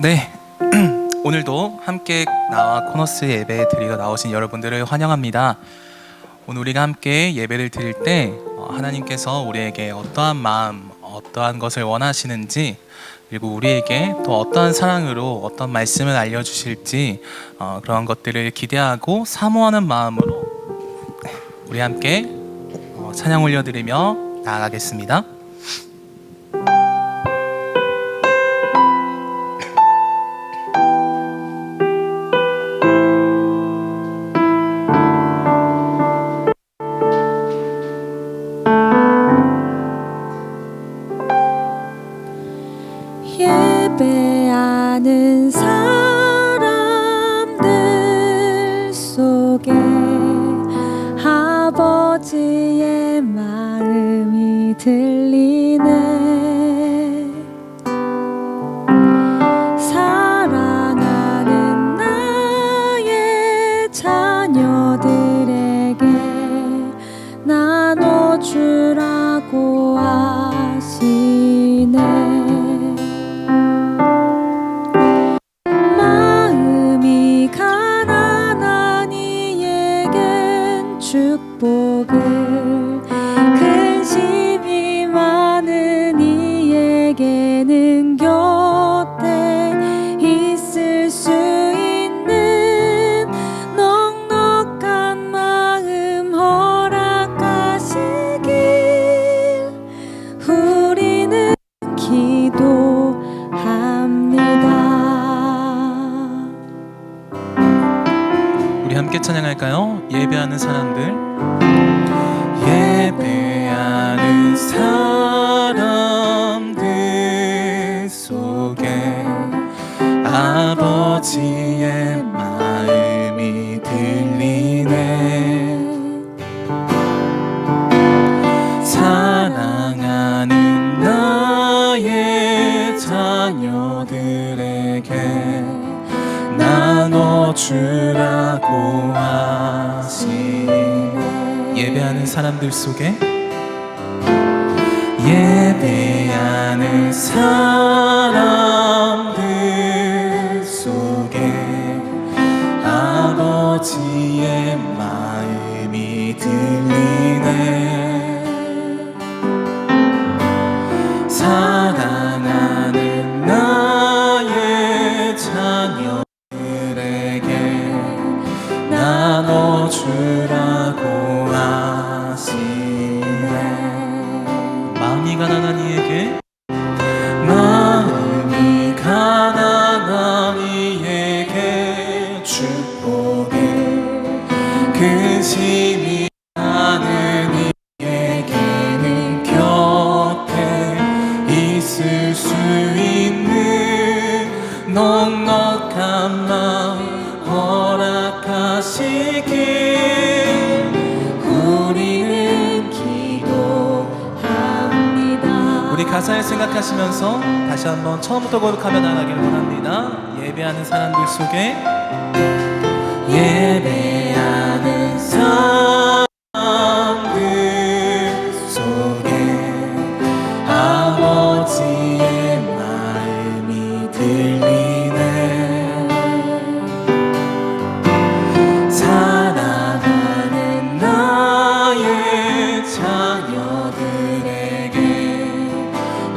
네, 오늘도 함께 나와 코너스 예배 드리러 나오신 여러분들을 환영합니다. 오늘 우리가 함께 예배를 드릴 때 하나님께서 우리에게 어떠한 마음, 어떠한 것을 원하시는지, 그리고 우리에게 또 어떠한 사랑으로 어떤 말씀을 알려주실지 그런 것들을 기대하고 사모하는 마음으로 우리 함께 찬양 올려드리며 나아가겠습니다. 예배하는 사람들 속에 아버지의 마음이 들리네. 사랑하는 나의 자녀들에게 나눠주라고 하시네. 축복을 근심이 많은 이에게는 곁에 있을 수 있는 넉넉한 마음 허락하시길 우리는 기도합니다. 우리 함께 찬양할까요? 예배하는 사람들, 예배하는 사람들 속에 아버지의 마음이 들리네. 사랑하는 나의 자녀들에게 나눠주라고 하시네. 예배하는 사람들 속에, 예배하는 사람들 속에 아버지의 마음이 들리네. 사랑하는 나의 자녀 나눠주라고 하시네. 마음이 가난한 이에게, 마음이 가난한 이에게 축복을 근심이 많은 이에게는 곁에 있을 수 있는 넉넉한 마음 허락하시길 우리는 기도합니다. 우리 가사를 생각하시면서 다시 한번 처음부터 고백하며 나가기를 원합니다. 예배하는 사람들 속에, 예배하는 사람들 속에 아버지의 마음이 들리네. 사랑하는 나의 자녀들에게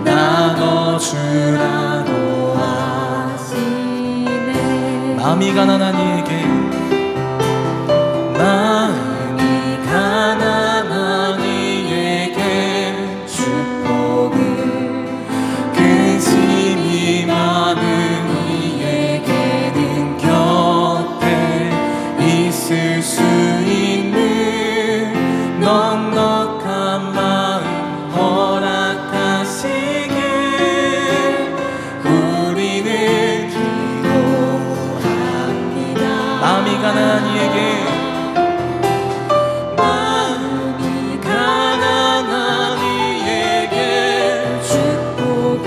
나눠주라고 하시네. 마음이 가난한 이에게, 마음이 가난한 이에게 축복을 근심이 많은 이에게는 곁에 있을 수 있는 넉넉한 마음 허락하시길 우리는 기도합니다. 마음이 가난한 이에게, 마음이 가난한 이에게 축복을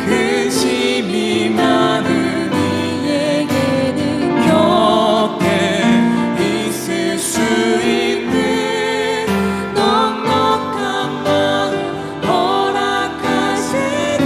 근심이 많은 이에게는 곁에 있을 수 있는 넉넉한 마음 허락하시길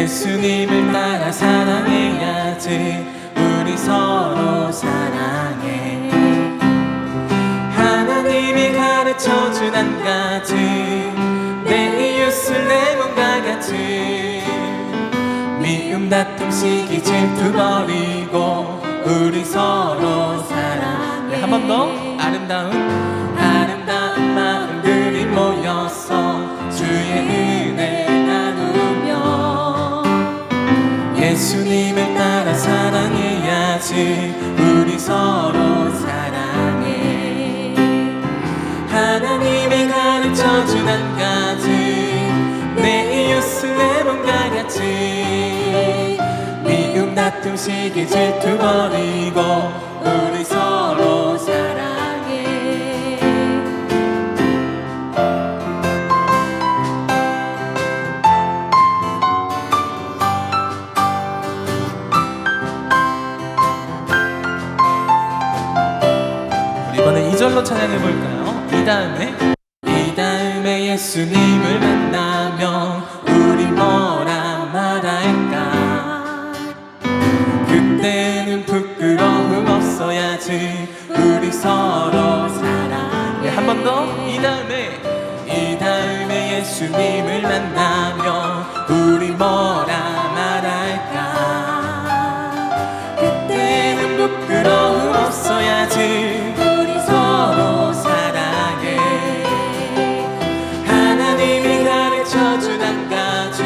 예수님을 따라 사랑해야지. 우리 서로 사랑해. 하나님이 가르쳐준 한 가지, 내 이웃을 내 몸과 같이. 미움 다툼 시기 질투 버리고 우리 서로 사랑해. 한 번 더. 아름다운 마음들이 모여서 주의 은혜 나누며 예수님을 따라 사랑해야지. 우리 서로 사랑해. 하나님이 가르쳐준 한 가지, 내 이웃을 내 몸과 같이. 미움 다툼 시기 질투 버리고 우리 서로 사랑해. 우리 이번에 2절로 찬양해 볼까요? 이 다음에 예수님을 만나면 우리 뭐라 말할까? 그때는 부끄러움 없어야지. 우리 서로 사랑해. 한 번 더. 이 다음에 예수님을 만나면 우리 뭐라 말할까? 그때는 부끄러움 없어야지. 우리 서로 사랑해. 하나님이 가르쳐준 한 가지,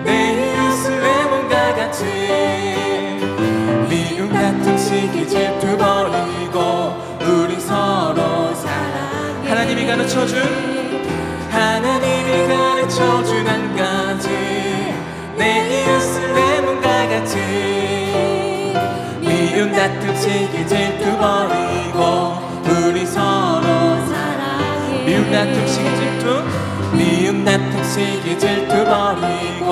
내 이웃을 내 몸과 같이. 미움 다툼 시기 질투 버리고 우리 서로 사랑해. 하나님이 가르쳐준 한 가지, 내 이웃을 내 몸과 같이. 미움 다툼 시기 질투 버리고 우리 서로 사랑해. 미움 다툼 시기 질투 버리고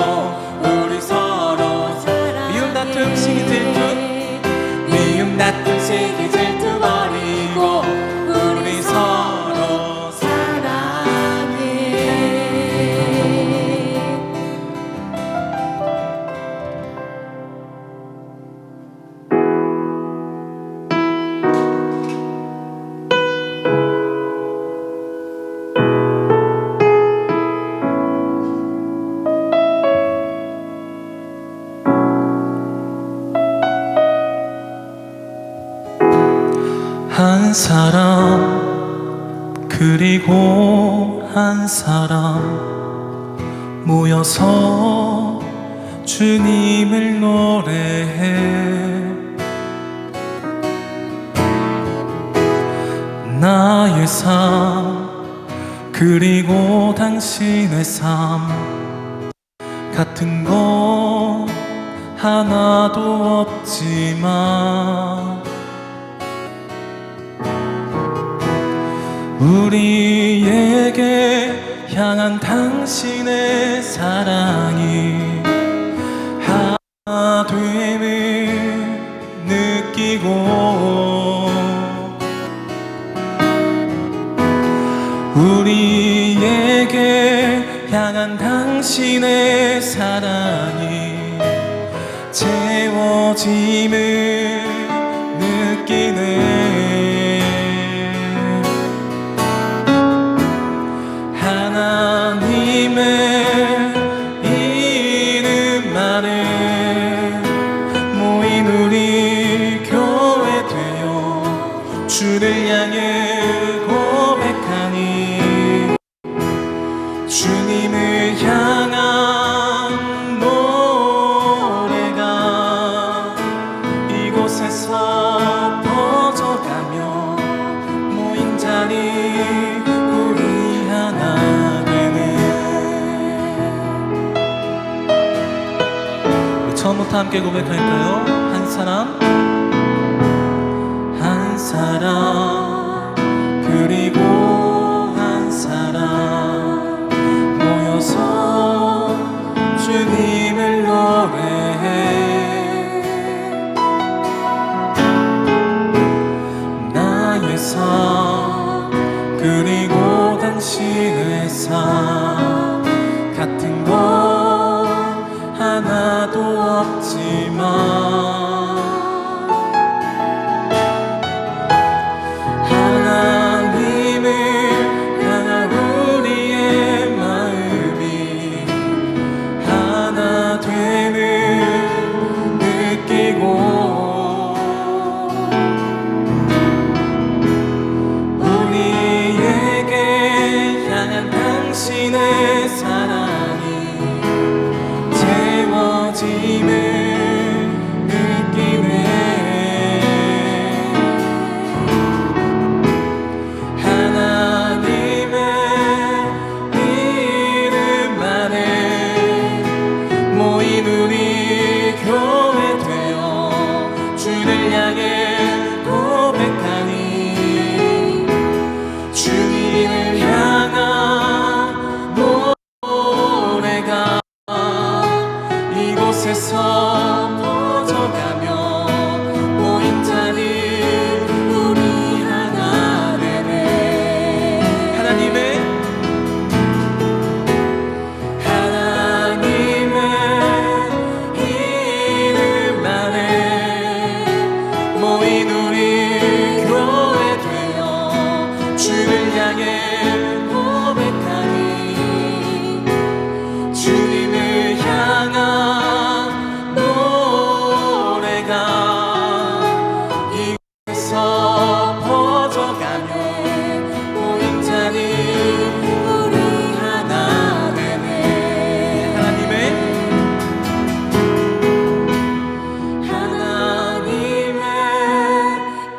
우리 서로 사랑해. 미움 다툼 시기 질투 버리고 우리 서로 사랑해. 한 사람 그리고 한 사람 모여서 주님을 노래해. 나의 삶 그리고 당신의 삶 같은 거 하나도 없지만 우리에게 향한 당신의 사랑이 하나 됨을 느끼고 우리에게 향한 당신의 사랑이 채워짐을 느끼네. 주를 향해 고백하니 주님을 향한 노래가 이곳에서 퍼져가며 모인 자리 우리 하나 되네. 우리 처음부터 함께 고백할까요? 한 사람 그리고 한 사람 모여서 주님을 노래해. 나의 삶 그리고 당신의 삶 같은 것 이곳에서 퍼져가며 모인 자는 우리 하나 되네. 하나님의 이름 안에 모인 우리 교회 되어 주를 향해 고백하니 주님을 향한 노래가 이곳에서 퍼져가며 모인 자는 우리 하나 되네. 하나님의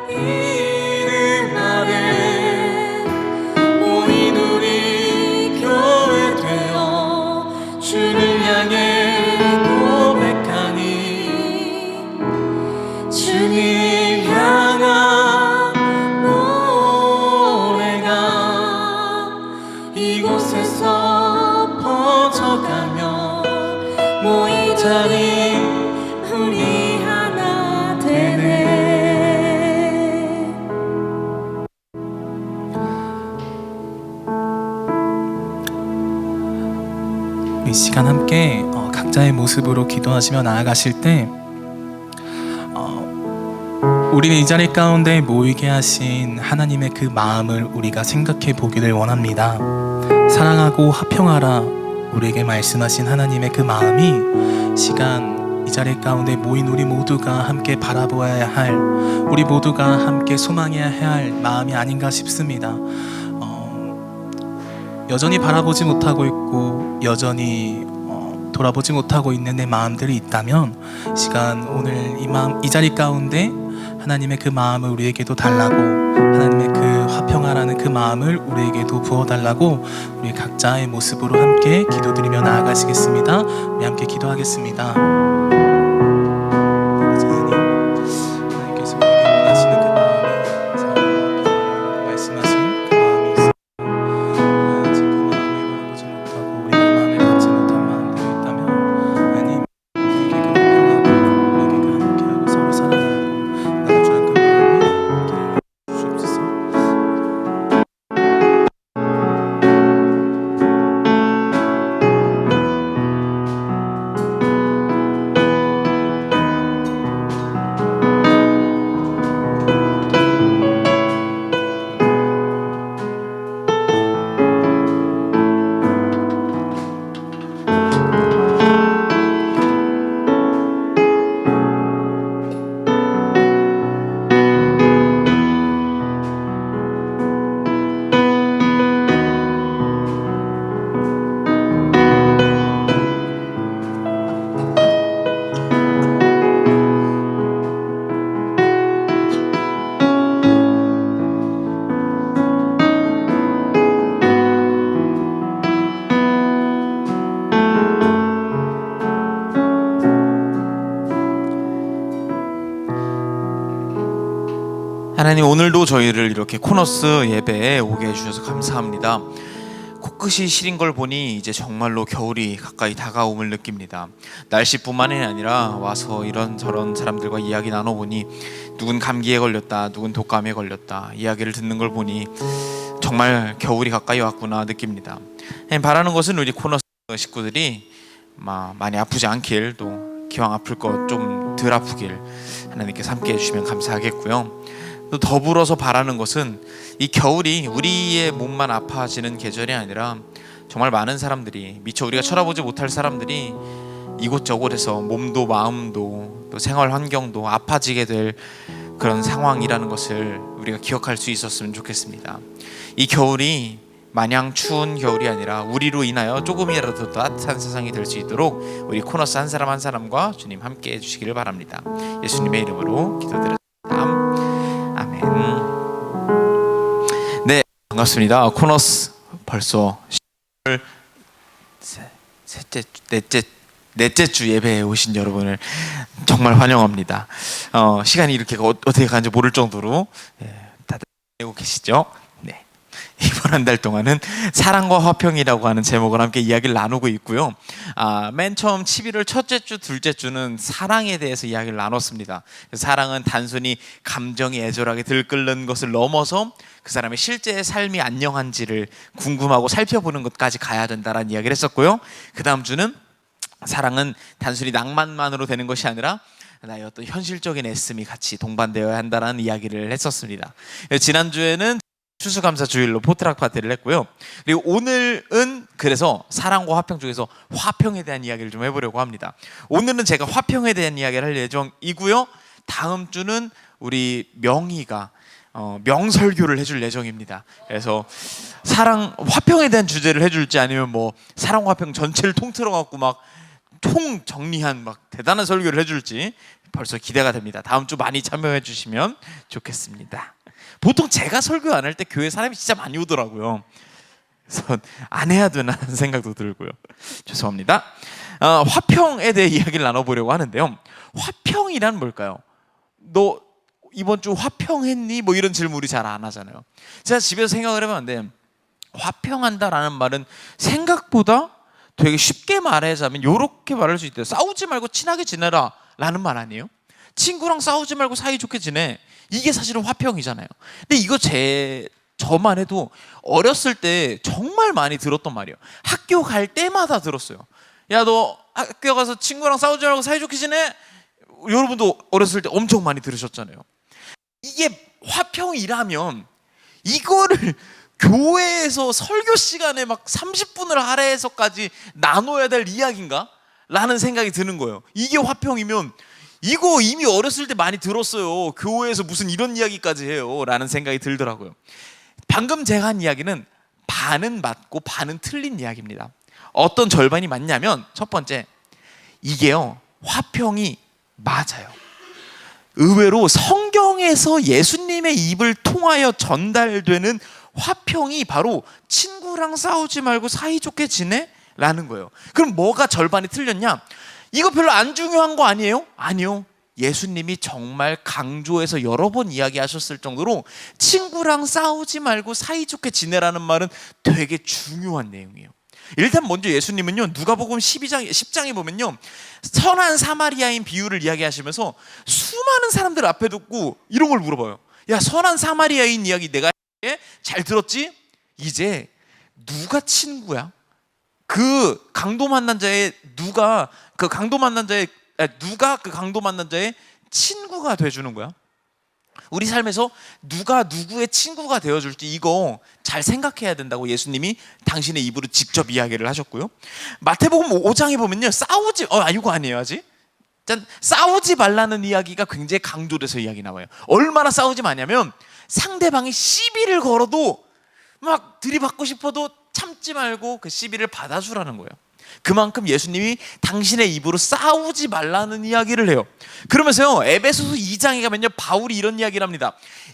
이름 아래 모인 우리 교회 되어 주를 향해 고백하니 주님 향한 노래가 이곳에서 퍼져가며 모인 자리 우리 하나 되네. 이 시간 함께 각자의 모습으로 기도하시며 나아가실 때 우리는 이 자리 가운데 모이게 하신 하나님의 그 마음을 우리가 생각해 보기를 원합니다. 사랑하고 화평하라 우리에게 말씀하신 하나님의 그 마음이 시간 이 자리 가운데 모인 우리 모두가 함께 바라보아야 할, 우리 모두가 함께 소망해야 할 마음이 아닌가 싶습니다. 여전히 바라보지 못하고 있고 여전히 돌아보지 못하고 있는 내 마음들이 있다면 시간 오늘 이 자리 가운데 하나님의 그 마음을 우리에게도 달라고, 하나님의 그 화평하라는 그 마음을 우리에게도 부어달라고 우리 각자의 모습으로 함께 기도드리며 나아가시겠습니다. 우리 함께 기도하겠습니다. 하나님께서 우리에게 원하시는 그 마음을 사랑하고 말씀하신 그 마음이 있습니다. 우리가 아직 그 마음을 바라보지 못하고 우리 그 마음을 갖지 못한 마음들이 있다면 하나님 우리에게 그 화평하고 우리에게 그 함께하고 서로 사랑하고 나눠주는 그 마음이 있기를 주옵소서. 하나님, 오늘도 저희를 이렇게 코너스 예배에 오게 해주셔서 감사합니다. 코끝이 시린 걸 보니 이제 정말로 겨울이 가까이 다가옴을 느낍니다. 날씨뿐만이 아니라 와서 이런저런 사람들과 이야기 나눠보니 누군 감기에 걸렸다, 누군 독감에 걸렸다 이야기를 듣는 걸 보니 정말 겨울이 가까이 왔구나 느낍니다. 바라는 것은 우리 코너스 식구들이 많이 아프지 않길, 또 기왕 아플 것 좀 덜 아프길 하나님께서 함께 해주시면 감사하겠고요. 또 더불어서 바라는 것은 이 겨울이 우리의 몸만 아파지는 계절이 아니라 정말 많은 사람들이, 미처 우리가 쳐다보지 못할 사람들이 이곳저곳에서 몸도 마음도 또 생활 환경도 아파지게 될 그런 상황이라는 것을 우리가 기억할 수 있었으면 좋겠습니다. 이 겨울이 마냥 추운 겨울이 아니라 우리로 인하여 조금이라도 따뜻한 세상이 될 수 있도록 우리 코너스 한 사람 한 사람과 주님 함께 해주시기를 바랍니다. 예수님의 이름으로 기도드립니다. 아멘. 네, 반갑습니다. 코너스 벌써 넷째 주 예배에 오신 여러분을 정말 환영합니다. 시간이 이렇게 어떻게 가는지 모를 정도로 다들 되고 계시죠? 네. 이번 한 달 동안은 사랑과 화평이라고 하는 제목을 함께 이야기를 나누고 있고요. 맨 처음 11월 첫째 주, 둘째 주는 사랑에 대해서 이야기를 나눴습니다. 사랑은 단순히 감정이 애절하게 들끓는 것을 넘어서 그 사람의 실제 삶이 안녕한지를 궁금하고 살펴보는 것까지 가야 된다라는 이야기를 했었고요. 그 다음 주는 사랑은 단순히 낭만만으로 되는 것이 아니라 나의 어떤 현실적인 애씀이 같이 동반되어야 한다는 이야기를 했었습니다. 지난주에는 추수감사 주일로 포트락 파티를 했고요. 그리고 오늘은 그래서 사랑과 화평 중에서 화평에 대한 이야기를 좀 해보려고 합니다. 오늘은 제가 화평에 대한 이야기를 할 예정이고요. 다음 주는 우리 명희가 명설교를 해줄 예정입니다. 그래서 사랑, 화평에 대한 주제를 해줄지 아니면 뭐 사랑과 화평 전체를 통틀어 갖고 막 총 정리한 막 대단한 설교를 해줄지 벌써 기대가 됩니다. 다음 주 많이 참여해 주시면 좋겠습니다. 보통 제가 설교 안 할 때 교회 사람이 진짜 많이 오더라고요. 그래서 안 해야 되나 하는 생각도 들고요. 죄송합니다. 화평에 대해 이야기를 나눠보려고 하는데요. 화평이란 뭘까요? 너 이번 주 화평했니? 뭐 이런 질문 우리 잘 안 하잖아요. 제가 집에서 생각을 해봤는데 화평한다라는 말은 생각보다 되게 쉽게 말하자면 이렇게 말할 수 있대요. 싸우지 말고 친하게 지내라 라는 말 아니에요? 친구랑 싸우지 말고 사이좋게 지내. 이게 사실은 화평이잖아요. 근데 이거 저만 해도 어렸을 때 정말 많이 들었던 말이에요. 학교 갈 때마다 들었어요. 야, 너 학교 가서 친구랑 싸우지 말고 사이좋게 지내. 여러분도 어렸을 때 엄청 많이 들으셨잖아요. 이게 화평이라면 이거를 교회에서 설교 시간에 막 30분을 할애해서까지 나눠야 될 이야기인가? 라는 생각이 드는 거예요. 이게 화평이면 이거 이미 어렸을 때 많이 들었어요. 교회에서 무슨 이런 이야기까지 해요. 라는 생각이 들더라고요. 방금 제가 한 이야기는 반은 맞고 반은 틀린 이야기입니다. 어떤 절반이 맞냐면 첫 번째, 이게요 화평이 맞아요. 의외로 성경에서 예수님의 입을 통하여 전달되는 화평이 바로 친구랑 싸우지 말고 사이좋게 지내? 라는 거예요. 그럼 뭐가 절반이 틀렸냐? 이거 별로 안 중요한 거 아니에요? 아니요. 예수님이 정말 강조해서 여러 번 이야기하셨을 정도로 친구랑 싸우지 말고 사이좋게 지내라는 말은 되게 중요한 내용이에요. 일단 먼저 예수님은요 누가복음 10장에 보면요 선한 사마리아인 비유를 이야기하시면서 수많은 사람들 앞에 두고 이런 걸 물어봐요. 야, 선한 사마리아인 이야기 내가 잘 들었지? 이제 누가 친구야? 그 강도 만난 자의 누가 그 강도 만난 자의 친구가 돼주는 거야? 우리 삶에서 누가 누구의 친구가 되어줄지 이거 잘 생각해야 된다고 예수님이 당신의 입으로 직접 이야기를 하셨고요. 마태복음 5장에 보면요 이거 아니에요 아직? 싸우지 말라는 이야기가 굉장히 강조돼서 이야기 나와요. 얼마나 싸우지 마냐면 상대방이 시비를 걸어도 막 들이받고 싶어도 참지 말고 그 시비를 받아주라는 거예요. 그만큼 예수님이 당신의 입으로 싸우지 말라는 이야기를 해요. 그러면서요 에베소서 2장에 가면요 바울이 이런 이야기를 합니다.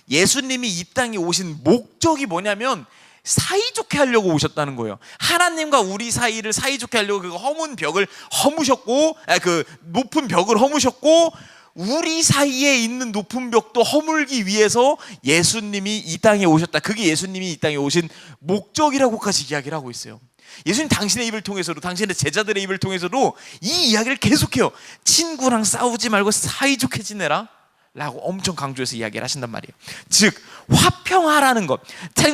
예수님이 이 땅에 오신 목적이 뭐냐면 사이좋게 하려고 오셨다는 거예요. 하나님과 우리 사이를 사이좋게 하려고 그 허문 벽을 허무셨고 그 높은 벽을 허무셨고 우리 사이에 있는 높은 벽도 허물기 위해서 예수님이 이 땅에 오셨다. 그게 예수님이 이 땅에 오신 목적이라고까지 이야기를 하고 있어요. 예수님 당신의 입을 통해서도 당신의 제자들의 입을 통해서도 이 이야기를 계속해요. 친구랑 싸우지 말고 사이좋게 지내라 라고 엄청 강조해서 이야기를 하신단 말이에요. 즉 화평하라는 것,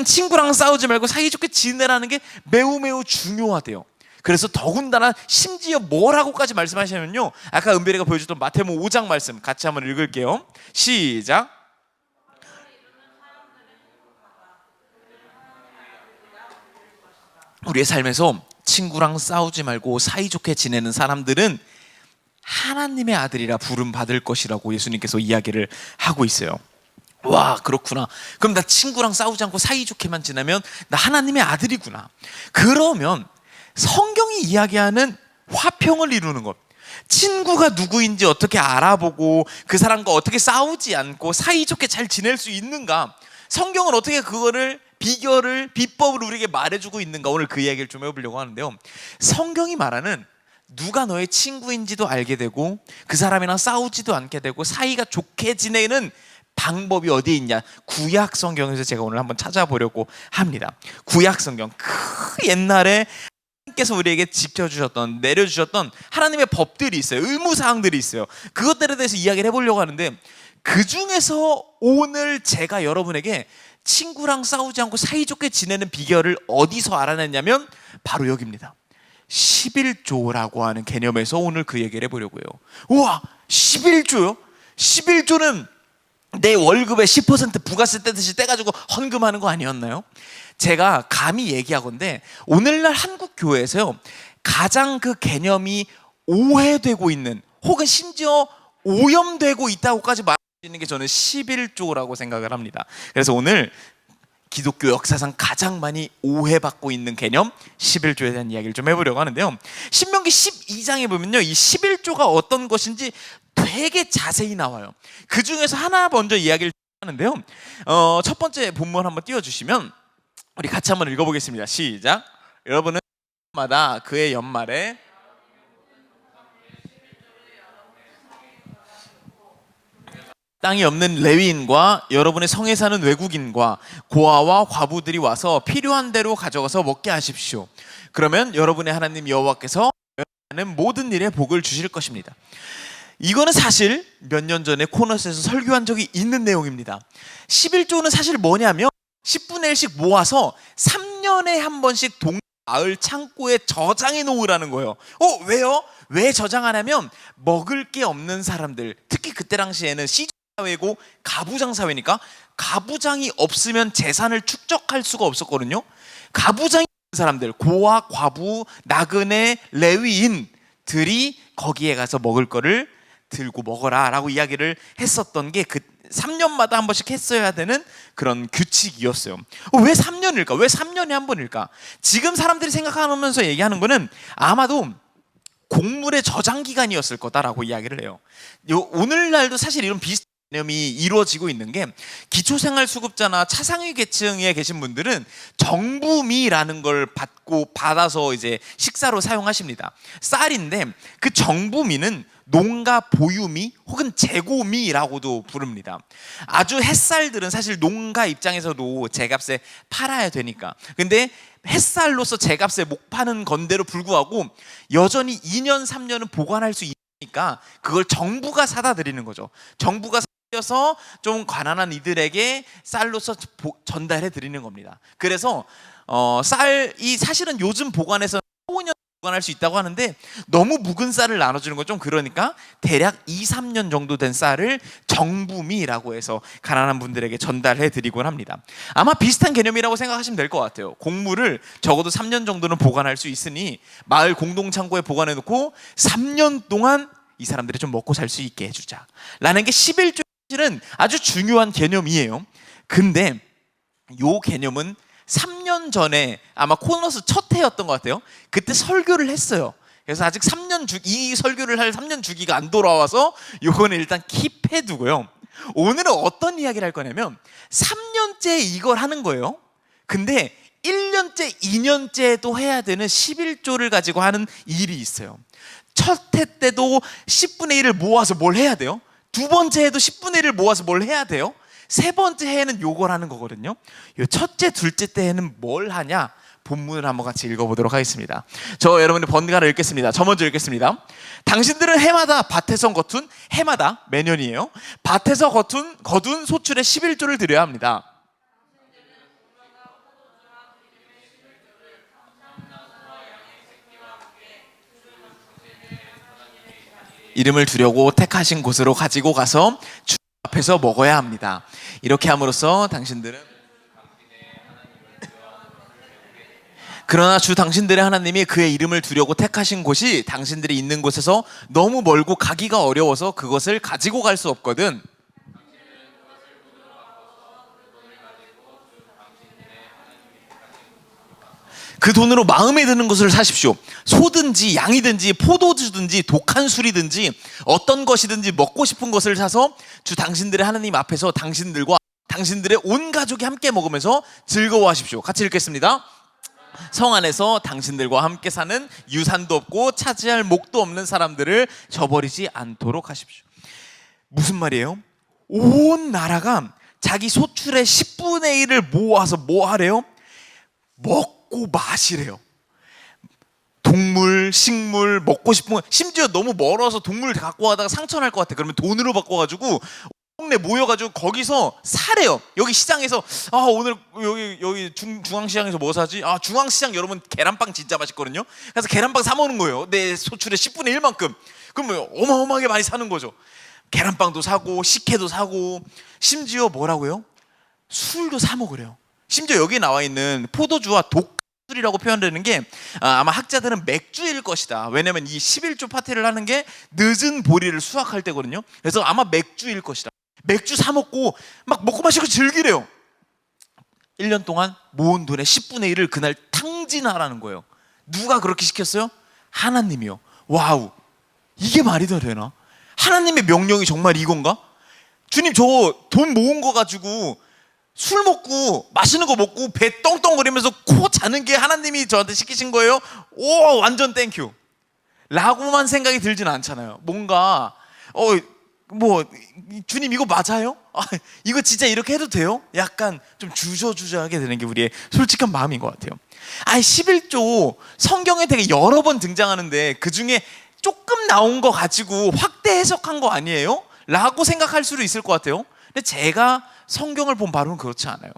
친구랑 싸우지 말고 사이좋게 지내라는 게 매우 매우 중요하대요. 그래서 더군다나 심지어 뭐라고까지 말씀하시냐면요 아까 은별이가 보여줬던 마태복음 5장 말씀 같이 한번 읽을게요. 시작. 우리의 삶에서 친구랑 싸우지 말고 사이좋게 지내는 사람들은 하나님의 아들이라 부름 받을 것이라고 예수님께서 이야기를 하고 있어요. 와, 그렇구나. 그럼 나 친구랑 싸우지 않고 사이좋게만 지내면 나 하나님의 아들이구나. 그러면 성경이 이야기하는 화평을 이루는 것, 친구가 누구인지 어떻게 알아보고 그 사람과 어떻게 싸우지 않고 사이좋게 잘 지낼 수 있는가, 성경은 어떻게 그거를 비법을 우리에게 말해주고 있는가, 오늘 그 이야기를 좀 해보려고 하는데요. 성경이 말하는 누가 너의 친구인지도 알게 되고 그 사람이랑 싸우지도 않게 되고 사이가 좋게 지내는 방법이 어디에 있냐? 구약 성경에서 제가 오늘 한번 찾아보려고 합니다. 구약 성경, 그 옛날에 하나님께서 우리에게 지켜주셨던, 내려주셨던 하나님의 법들이 있어요. 의무사항들이 있어요. 그것들에 대해서 이야기를 해보려고 하는데, 그 중에서 오늘 제가 여러분에게 친구랑 싸우지 않고 사이좋게 지내는 비결을 어디서 알아냈냐면 바로 여기입니다. 11조라고 하는 개념에서 오늘 그 얘기를 해보려고요. 우와, 11조요? 11조는 내 월급의 10% 부가세 떼듯이 떼가지고 헌금하는 거 아니었나요? 제가 감히 얘기하건데 오늘날 한국 교회에서요, 가장 그 개념이 오해되고 있는, 혹은 심지어 오염되고 있다고까지 말할 수 있는 게 저는 11조라고 생각을 합니다. 그래서 오늘 기독교 역사상 가장 많이 오해받고 있는 개념 11조에 대한 이야기를 좀 해보려고 하는데요, 신명기 12장에 보면요, 이 11조가 어떤 것인지 되게 자세히 나와요. 그 중에서 하나 먼저 이야기를 하는데요, 첫 번째 본문 한번 띄워주시면 우리 같이 한번 읽어보겠습니다. 시작. 여러분은 마다 그의 연말에 땅이 없는 레위인과 여러분의 성에 사는 외국인과 고아와 과부들이 와서 필요한 대로 가져가서 먹게 하십시오. 그러면 여러분의 하나님 여호와께서 하는 모든 일에 복을 주실 것입니다. 이거는 사실 몇 년 전에 코너스에서 설교한 적이 있는 내용입니다. 11조는 사실 뭐냐면 10분의 1씩 모아서 3년에 한 번씩 마을 창고에 저장해 놓으라는 거예요. 왜요? 왜 저장하냐면 먹을 게 없는 사람들, 특히 그때 당시에는 사회고 가부장 사회니까 가부장이 없으면 재산을 축적할 수가 없었거든요. 가부장이 없는 사람들, 고아, 과부, 나그네, 레위인들이 거기에 가서 먹을 거를 들고 먹어라 라고 이야기를 했었던 게 그 3년마다 한 번씩 했어야 되는 그런 규칙이었어요. 왜 3년일까? 왜 3년에 한 번일까? 지금 사람들이 생각하면서 얘기하는 거는 아마도 곡물의 저장 기간이었을 거다라고 이야기를 해요. 오늘날도 사실 이런 비슷한 개념이 이루어지고 있는 게, 기초생활수급자나 차상위 계층에 계신 분들은 정부미라는 걸 받아서 이제 식사로 사용하십니다. 쌀인데 그 정부미는 농가 보유미 혹은 재고미라고도 부릅니다. 아주 햇살들은 사실 농가 입장에서도 제값에 팔아야 되니까, 근데 햇살로서 제값에 못 파는 건데도 불구하고 여전히 2년 3년은 보관할 수 있으니까 그걸 정부가 사다 드리는 거죠. 정부가 사서 좀 가난한 이들에게 쌀로서 전달해 드리는 겁니다. 그래서 쌀이 사실은 요즘 보관해서 5년 보관할 수 있다고 하는데, 너무 묵은 쌀을 나눠주는 건 좀 그러니까 대략 2-3년 정도 된 쌀을 정부미라고 해서 가난한 분들에게 전달해 드리곤 합니다. 아마 비슷한 개념이라고 생각하시면 될 것 같아요. 곡물을 적어도 3년 정도는 보관할 수 있으니 마을 공동창고에 보관해 놓고 3년 동안 이 사람들이 좀 먹고 살 수 있게 해주자 라는 게 11조는 아주 중요한 개념이에요. 근데 이 개념은 3년 전에 아마 코너스 첫 해였던 것 같아요. 그때 설교를 했어요. 그래서 아직 이 설교를 할 3년 주기가 안 돌아와서 요거는 일단 킵해 두고요. 오늘은 어떤 이야기를 할 거냐면 3년째 이걸 하는 거예요. 근데 1년째, 2년째도 해야 되는 11조를 가지고 하는 일이 있어요. 첫 해 때도 10분의 1을 모아서 뭘 해야 돼요? 두 번째 해도 10분의 1을 모아서 뭘 해야 돼요? 세 번째 해에는 요걸 하는 거거든요. 요 첫째, 둘째 때에는 뭘 하냐? 본문을 한번 같이 읽어보도록 하겠습니다. 저 여러분의 번갈아 읽겠습니다. 저 먼저 읽겠습니다. 당신들은 해마다 밭에서 거둔, 해마다 매년이에요, 밭에서 거둔 소출의 11조를 드려야 합니다. 이름을 두려고 택하신 곳으로 가지고 가서 주 앞에서 먹어야 합니다. 이렇게 함으로써 당신들은, 그러나 주 당신들의 하나님이 그의 이름을 두려고 택하신 곳이 당신들이 있는 곳에서 너무 멀고 가기가 어려워서 그것을 가지고 갈 수 없거든. 그 돈으로 마음에 드는 것을 사십시오. 소든지 양이든지 포도주든지 독한 술이든지 어떤 것이든지 먹고 싶은 것을 사서 주 당신들의 하나님 앞에서 당신들과 당신들의 온 가족이 함께 먹으면서 즐거워하십시오. 같이 읽겠습니다. 성 안에서 당신들과 함께 사는 유산도 없고 차지할 목도 없는 사람들을 저버리지 않도록 하십시오. 무슨 말이에요? 온 나라가 자기 소출의 10분의 1을 모아서 뭐 하래요? 먹고 마시래요. 동물, 식물, 먹고 싶은 거, 심지어 너무 멀어서 동물 갖고 가다가 상처 날 것 같아. 그러면 돈으로 바꿔가지고 동네 모여가지고 거기서 사래요. 여기 시장에서 오늘 여기 중앙시장에서 뭐 사지? 중앙시장 여러분 계란빵 진짜 맛있거든요. 그래서 계란빵 사 먹는 거예요. 내 소출의 10분의 1만큼. 그러면 어마어마하게 많이 사는 거죠. 계란빵도 사고 식혜도 사고 심지어 뭐라고요? 술도 사 먹으래요. 심지어 여기 나와 있는 포도주와 독술이라고 표현되는 게 아마 학자들은 맥주일 것이다. 왜냐면 이 11조 파티를 하는 게 늦은 보리를 수확할 때거든요. 그래서 아마 맥주일 것이다. 맥주 사 먹고 막 먹고 마시고 즐기래요. 1년 동안 모은 돈의 10분의 1을 그날 탕진하라는 거예요. 누가 그렇게 시켰어요? 하나님이요. 와우, 이게 말이 되나? 하나님의 명령이 정말 이건가? 주님, 저 돈 모은 거 가지고 술 먹고 맛있는 거 먹고 배 떵떵거리면서 코 자는 게 하나님이 저한테 시키신 거예요? 오, 완전 땡큐 라고만 생각이 들진 않잖아요. 뭔가 주님 이거 맞아요? 이거 진짜 이렇게 해도 돼요? 약간 좀 주저주저하게 되는 게 우리의 솔직한 마음인 것 같아요. 11조 성경에 되게 여러 번 등장하는데 그 중에 조금 나온 거 가지고 확대 해석한 거 아니에요? 라고 생각할 수도 있을 것 같아요. 근데 제가 성경을 본 바로는 그렇지 않아요.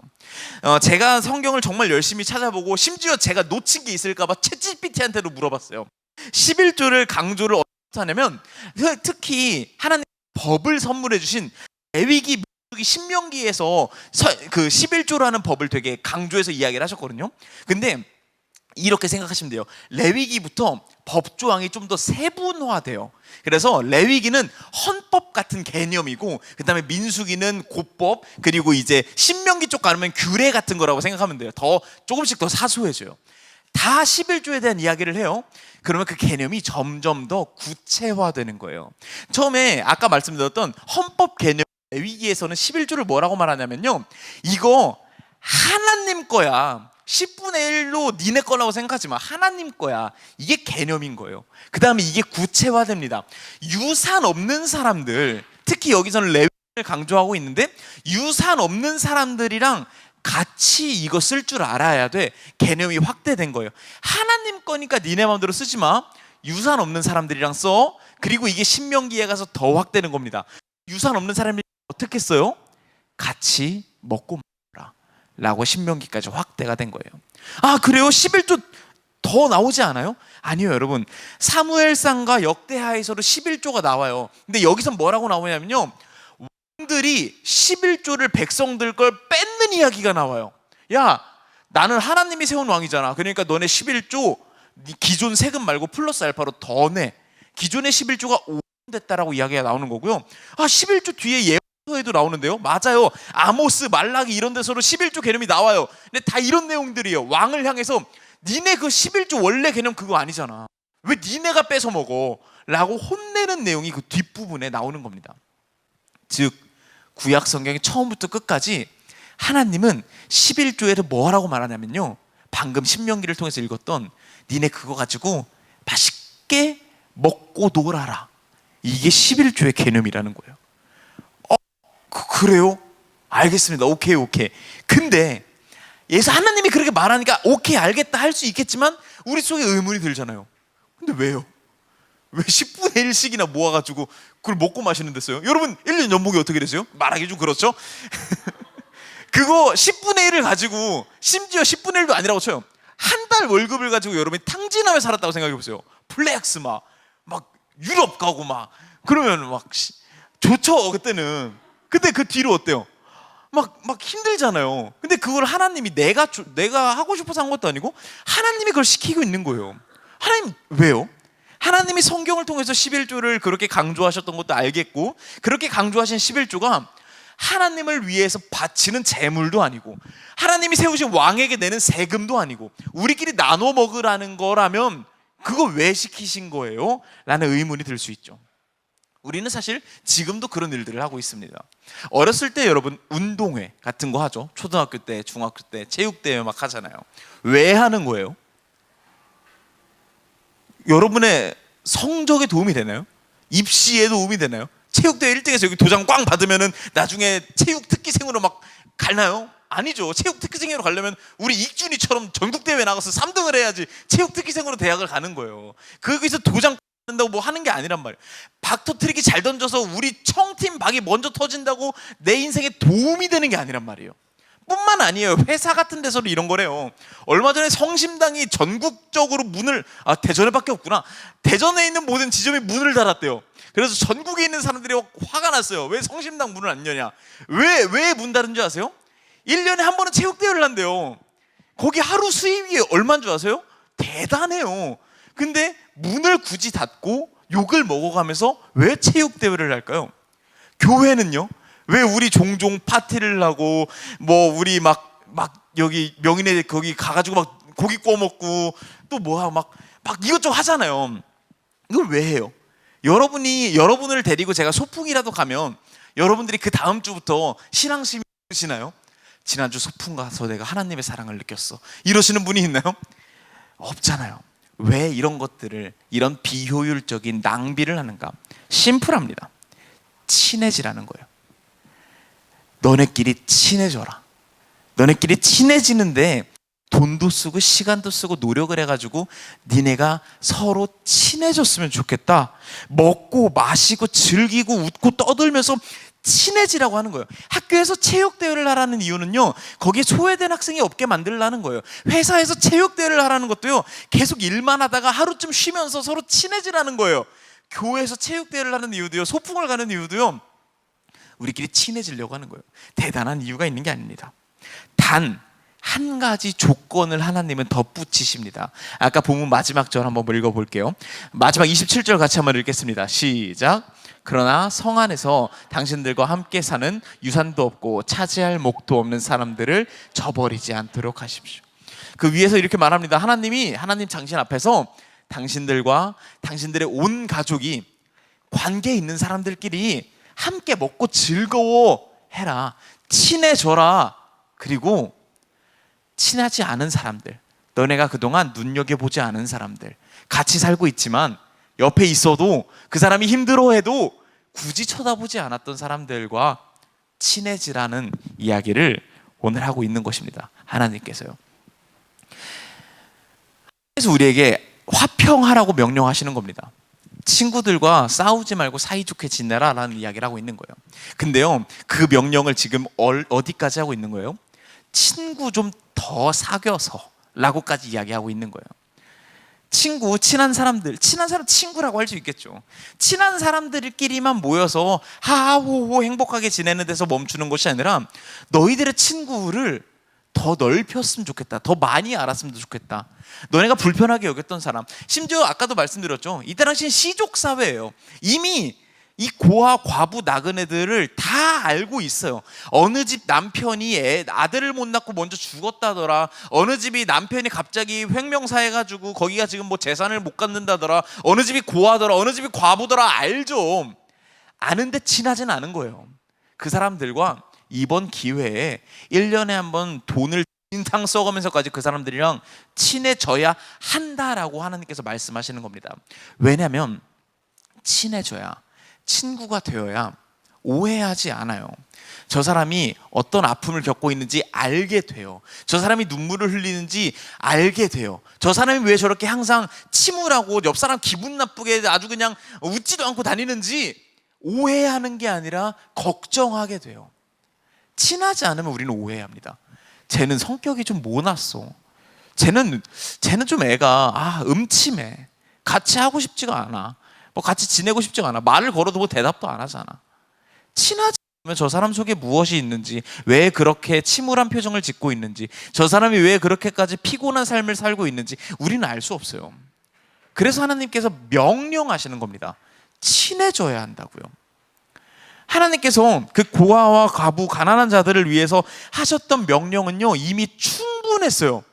제가 성경을 정말 열심히 찾아보고 심지어 제가 놓친 게 있을까 봐 챗GPT한테도 물어봤어요. 11조를 강조를 어떻게 하냐면 특히 하나님 법을 선물해 주신 레위기, 민수기, 신명기에서 그 11조라는 법을 되게 강조해서 이야기를 하셨거든요. 근데 이렇게 생각하시면 돼요. 레위기부터 법조항이 좀 더 세분화돼요. 그래서 레위기는 헌법 같은 개념이고, 그 다음에 민수기는 고법, 그리고 이제 신명기 쪽 가면 규례 같은 거라고 생각하면 돼요. 더 조금씩 더 사소해져요. 다 11조에 대한 이야기를 해요. 그러면 그 개념이 점점 더 구체화되는 거예요. 처음에 아까 말씀드렸던 헌법 개념 레위기에서는 11조를 뭐라고 말하냐면요, 이거 하나님 거야. 10분의 1로 니네 거라고 생각하지 마. 하나님 거야. 이게 개념인 거예요. 그 다음에 이게 구체화됩니다. 유산 없는 사람들, 특히 여기서는 레위기를 강조하고 있는데 유산 없는 사람들이랑 같이 이거 쓸 줄 알아야 돼. 개념이 확대된 거예요. 하나님 거니까 니네 마음대로 쓰지 마. 유산 없는 사람들이랑 써. 그리고 이게 신명기에 가서 더 확대되는 겁니다. 유산 없는 사람들이 어떻게 써요? 같이 먹고 먹어라 라고 신명기까지 확대가 된 거예요. 그래요? 11조 더 나오지 않아요? 아니요, 여러분. 사무엘상과 역대하에서도 11조가 나와요. 근데 여기서 뭐라고 나오냐면요, 왕들이 11조를 백성들 걸 뺏는 이야기가 나와요. 야, 나는 하나님이 세운 왕이잖아. 그러니까 너네 11조 기존 세금 말고 플러스 알파로 더 내. 기존의 11조가 5년 됐다라고 이야기가 나오는 거고요. 11조 뒤에 예언서에도 나오는데요. 맞아요. 아모스, 말라기 이런 데서도 11조 개념이 나와요. 근데 다 이런 내용들이에요. 왕을 향해서 니네 그 11조 원래 개념 그거 아니잖아. 왜 니네가 뺏어 먹어? 라고 혼내는 내용이 그 뒷부분에 나오는 겁니다. 즉 구약 성경의 처음부터 끝까지 하나님은 11조에서 뭐라고 말하냐면요, 방금 신명기를 통해서 읽었던 니네 그거 가지고 맛있게 먹고 놀아라, 이게 11조의 개념이라는 거예요. 그래요? 알겠습니다. 오케이. 근데 예수 하나님이 그렇게 말하니까 오케이 알겠다 할 수 있겠지만 우리 속에 의문이 들잖아요. 근데 왜요? 왜 10분의 1씩이나 모아가지고 그걸 먹고 마시는 데써요? 여러분 1년 연봉이 어떻게 되세요? 말하기 좀 그렇죠? 그거 10분의 1을 가지고, 심지어 10분의 1도 아니라고 쳐요, 한 달 월급을 가지고 여러분이 탕진하며 살았다고 생각해 보세요. 플렉스 막 유럽 가고 막 그러면 막 좋죠 그때는. 근데 그 뒤로 어때요? 막 힘들잖아요. 근데 그걸 하나님이 내가 하고 싶어서 한 것도 아니고 하나님이 그걸 시키고 있는 거예요. 하나님 왜요? 하나님이 성경을 통해서 11조를 그렇게 강조하셨던 것도 알겠고, 그렇게 강조하신 11조가 하나님을 위해서 바치는 제물도 아니고 하나님이 세우신 왕에게 내는 세금도 아니고 우리끼리 나눠 먹으라는 거라면 그거 왜 시키신 거예요? 라는 의문이 들 수 있죠. 우리는 사실 지금도 그런 일들을 하고 있습니다. 어렸을 때 여러분 운동회 같은 거 하죠. 초등학교 때, 중학교 때 체육대회 막 하잖아요. 왜 하는 거예요? 여러분의 성적에 도움이 되나요? 입시에 도움이 되나요? 체육대회 1등해서 여기 도장 꽝 받으면은 나중에 체육 특기생으로 막 갈나요? 아니죠. 체육 특기생으로 가려면 우리 익준이처럼 전국대회 나가서 3등을 해야지 체육 특기생으로 대학을 가는 거예요. 거기서 도장 받는다고 뭐 하는 게 아니란 말이에요. 박 터트리기 잘 던져서 우리 청팀 박이 먼저 터진다고 내 인생에 도움이 되는 게 아니란 말이에요. 뿐만 아니에요. 회사 같은 데서도 이런 거래요. 얼마 전에 성심당이 전국적으로 문을, 대전에밖에 없구나. 대전에 있는 모든 지점이 문을 닫았대요. 그래서 전국에 있는 사람들이 화가 났어요. 왜 성심당 문을 안 여냐? 왜 문 닫은 줄 아세요? 1년에 한 번은 체육대회를 한대요. 거기 하루 수입이 얼마인 줄 아세요? 대단해요. 근데 문을 굳이 닫고 욕을 먹어가면서 왜 체육대회를 할까요? 교회는요? 왜 우리 종종 파티를 하고 뭐 우리 막 여기 명인회 거기 가가지고 막 고기 구워 먹고 또 뭐야 막 이것저것 하잖아요. 이걸 왜 해요? 여러분을 데리고 제가 소풍이라도 가면 여러분들이 그 다음 주부터 신앙심이 드시나요? 지난주 소풍 가서 내가 하나님의 사랑을 느꼈어, 이러시는 분이 있나요? 없잖아요. 왜 이런 것들을, 이런 비효율적인 낭비를 하는가? 심플합니다. 친해지라는 거예요. 너네끼리 친해져라. 너네끼리 친해지는데 돈도 쓰고 시간도 쓰고 노력을 해가지고 니네가 서로 친해졌으면 좋겠다. 먹고 마시고 즐기고 웃고 떠들면서 친해지라고 하는 거예요. 학교에서 체육대회를 하라는 이유는요, 거기에 소외된 학생이 없게 만들라는 거예요. 회사에서 체육대회를 하라는 것도요, 계속 일만 하다가 하루쯤 쉬면서 서로 친해지라는 거예요. 교회에서 체육대회를 하는 이유도요, 소풍을 가는 이유도요, 우리끼리 친해지려고 하는 거예요. 대단한 이유가 있는 게 아닙니다. 단 한 가지 조건을 하나님은 덧붙이십니다. 아까 본문 마지막 절 한번 읽어볼게요. 마지막 27절 같이 한번 읽겠습니다. 시작. 그러나 성 안에서 당신들과 함께 사는 유산도 없고 차지할 목도 없는 사람들을 저버리지 않도록 하십시오. 그 위에서 이렇게 말합니다. 하나님 당신 앞에서 당신들과 당신들의 온 가족이 관계 있는 사람들끼리 함께 먹고 즐거워해라. 친해져라. 그리고 친하지 않은 사람들, 너네가 그동안 눈여겨보지 않은 사람들, 같이 살고 있지만 옆에 있어도 그 사람이 힘들어해도 굳이 쳐다보지 않았던 사람들과 친해지라는 이야기를 오늘 하고 있는 것입니다. 하나님께서요. 그래서 우리에게 화평하라고 명령하시는 겁니다. 친구들과 싸우지 말고 사이좋게 지내라 라는 이야기를 하고 있는 거예요. 근데요, 그 명령을 지금 어디까지 하고 있는 거예요? 친구 좀 더 사귀어서 라고까지 이야기하고 있는 거예요. 친한 사람 친구라고 할 수 있겠죠. 친한 사람들끼리만 모여서 하하호호 행복하게 지내는 데서 멈추는 것이 아니라 너희들의 친구를 더 넓혔으면 좋겠다. 더 많이 알았으면 좋겠다. 너네가 불편하게 여겼던 사람, 심지어 아까도 말씀드렸죠. 이때 당시엔 시족사회예요. 이미 이 고아, 과부, 나그네들을 다 알고 있어요. 어느 집 남편이 아들을 못 낳고 먼저 죽었다더라. 어느 집이 남편이 갑자기 횡명사해가지고 거기가 지금 뭐 재산을 못 갖는다더라. 어느 집이 고아더라. 어느 집이 과부더라. 알죠. 아는데 친하진 않은 거예요. 그 사람들과 이번 기회에 1년에 한 번 돈을 인상 써가면서까지 그 사람들이랑 친해져야 한다라고 하나님께서 말씀하시는 겁니다. 왜냐하면 친해져야, 친구가 되어야 오해하지 않아요. 저 사람이 어떤 아픔을 겪고 있는지 알게 돼요. 저 사람이 눈물을 흘리는지 알게 돼요. 저 사람이 왜 저렇게 항상 침울하고 옆 사람 기분 나쁘게 아주 그냥 웃지도 않고 다니는지 오해하는 게 아니라 걱정하게 돼요. 친하지 않으면 우리는 오해합니다. 쟤는 성격이 좀 모났어. 쟤는 좀 애가 음침해. 같이 하고 싶지가 않아. 뭐 같이 지내고 싶지가 않아. 말을 걸어도 뭐 대답도 안 하잖아. 친하지 않으면 저 사람 속에 무엇이 있는지, 왜 그렇게 침울한 표정을 짓고 있는지, 저 사람이 왜 그렇게까지 피곤한 삶을 살고 있는지 우리는 알 수 없어요. 그래서 하나님께서 명령하시는 겁니다. 친해져야 한다고요. 하나님께서 그 고아와 과부, 가난한 자들을 위해서 하셨던 명령은요, 이미 충분했어요.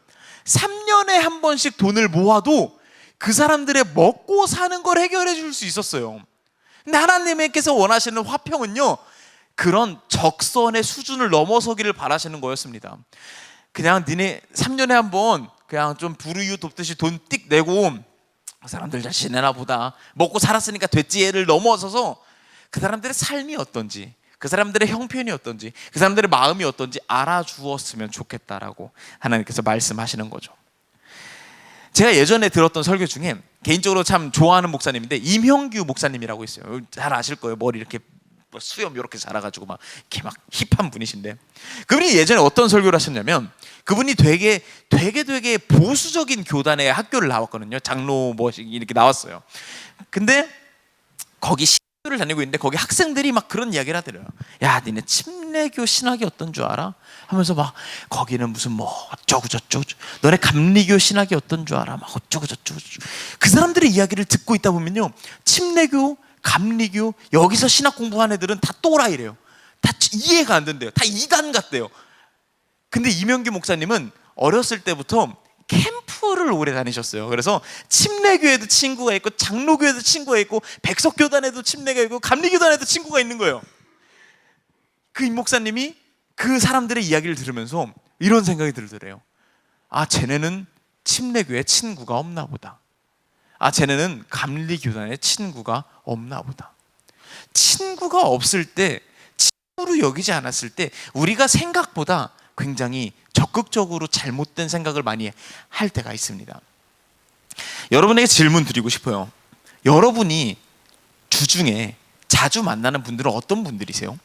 3년에 한 번씩 돈을 모아도 그 사람들의 먹고 사는 걸 해결해 줄 수 있었어요. 근데 하나님께서 원하시는 화평은요, 그런 적선의 수준을 넘어서기를 바라시는 거였습니다. 그냥 니네 3년에 한 번 그냥 좀 불우이웃 돕듯이 돈 띡 내고 사람들 잘 지내나 보다, 먹고 살았으니까 됐지를 넘어서서 그 사람들의 삶이 어떤지, 그 사람들의 형편이 어떤지, 그 사람들의 마음이 어떤지 알아주었으면 좋겠다라고 하나님께서 말씀하시는 거죠. 제가 예전에 들었던 설교 중에 개인적으로 참 좋아하는 목사님인데 임형규 목사님이라고 있어요. 잘 아실 거예요. 머리 이렇게 수염 이렇게 자라가지고 막 이렇게 막 힙한 분이신데, 그분이 예전에 어떤 설교를 하셨냐면, 그분이 되게 보수적인 교단의 학교를 나왔거든요. 장로 뭐 이렇게 나왔어요. 근데 거기 신학교를 다니고 있는데 거기 학생들이 막 그런 이야기를 하더래요. 야, 니네 침례교 신학이 어떤 줄 알아? 하면서 막 거기는 무슨 뭐 어쩌고 저쩌고, 너네 감리교 신학이 어떤 줄 알아? 막 어쩌고 저쩌고. 그 사람들의 이야기를 듣고 있다 보면요, 침례교, 감리교, 여기서 신학 공부한 애들은 다 또라이래요. 다 이해가 안 된대요. 다 이단 같대요. 근데 이명규 목사님은 어렸을 때부터 캠프를 오래 다니셨어요. 그래서 침례교회도 친구가 있고, 장로교회도 친구가 있고, 백석교단에도 침례가 있고, 감리교단에도 친구가 있는 거예요. 그 임 목사님이 그 사람들의 이야기를 들으면서 이런 생각이 들더래요. 아, 쟤네는 침례교회 친구가 없나 보다. 아, 쟤네는 감리교단에 친구가 없나 보다. 친구가 없을 때, 친구로 여기지 않았을 때 우리가 생각보다 굉장히 적극적으로 잘못된 생각을 많이 할 때가 있습니다. 여러분에게 질문 드리고 싶어요. 여러분이 주중에 자주 만나는 분들은 어떤 분들이세요?